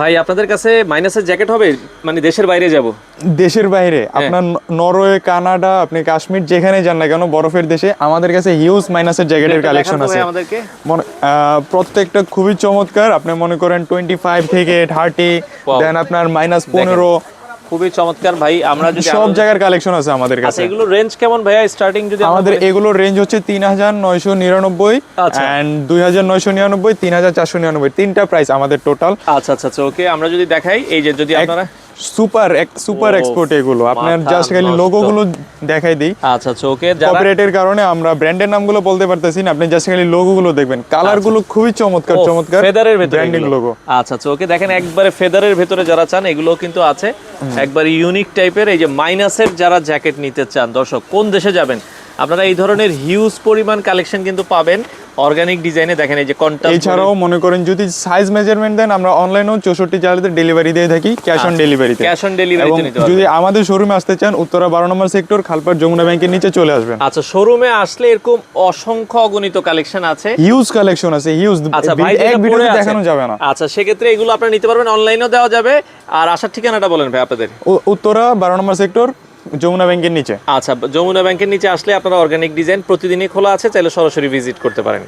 ভাই আপনাদের কাছে মাইনাসের জ্যাকেট হবে, মানে দেশের বাইরে যাব? দেশের বাইরে আপনার নরওয়ে, কানাডা, আপনি কাশ্মীর যেখানে যান না কেন বরফের দেশে, আমাদের কাছে হিউজ মাইনাসের জ্যাকেটের কালেকশন আছে। আমাদেরকে প্রত্যেকটা খুবই চমৎকার। আপনি মনে করেন 25 থেকে 30, দেন আপনার -15, খুবই চমৎকার ভাই। আমরা যদি সব জায়গার কালেকশন আছে আমাদের কাছে। এগুলো রেঞ্জ কেমন ভাইয়া স্টার্টিং যদি আমাদের এগুলোর রেঞ্জ হচ্ছে 3999 এন্ড 2999, 3499, তিনটা প্রাইস আমাদের টোটাল। আচ্ছা আচ্ছা আচ্ছা, ওকে। আমরা যদি দেখাই, এই যে যদি আপনারা সুপার এক্সপোর্ট এগুলো, আপনার জাস্ট খালি লোগো গুলো দেখাই দিই। আচ্ছা আচ্ছা, ওকে। কপিরাইটের কারণে আমরা ব্র্যান্ডের নামগুলো বলতে পারতেছি না, আপনি জাস্ট খালি লোগো গুলো দেখবেন। কালার গুলো খুবই চমৎকার চমৎকার, ফেদারের ভিতরে ব্র্যান্ডিং লোগো। আচ্ছা আচ্ছা, ওকে। দেখেন একবারে ফেদারের ভিতরে যারা চান এগুলো কিন্তু আছে, একবার ইউনিক টাইপের। এই যে মাইনাসের যারা জ্যাকেট নিতে চান, দর্শক কোন দেশে যাবেন আপনারা এই ধরনের হিউজ পরিমাণ কালেকশন কিন্তু পাবেন অর্গানিক ডিজাইনে। দেখেন এই যে কন্ট্রাস্ট। এছাড়াও মনে করেন যদি সাইজ মেজারমেন্ট দেন, আমরা অনলাইনেও 64 চার্জে ডেলিভারি দিয়ে থাকি, ক্যাশ অন ডেলিভারিতে। ক্যাশ অন ডেলিভারিতে নিতে পারবেন। যদি আমাদের শোরুমে আসতে চান, উত্তরা 12 নম্বর সেক্টর, খালপাড় যমুনা ব্যাংকের নিচে চলে আসবেন। আচ্ছা, শোরুমে আসলে এরকম অসংখ্য অগণিত কালেকশন আছে, হিউজ কালেকশন আছে, হিউজ। আচ্ছা ভাই, এক ভিডিওতে দেখানো যাবে না। আচ্ছা, সেক্ষেত্রে এগুলো আপনারা নিতে পারবেন, অনলাইনেও দেওয়া যাবে। আর আসার ঠিকানাটা বলেন ভাই আপনাদের। উত্তরা 12 নম্বর সেক্টর, যমুনা ব্যাংকের নিচে। আচ্ছা, যমুনা ব্যাংকের নিচে আসলে আপনারা অর্গানিক ডিজাইন প্রতিদিনই খোলা আছে, চাইলে সরাসরি ভিজিট করতে পারেন।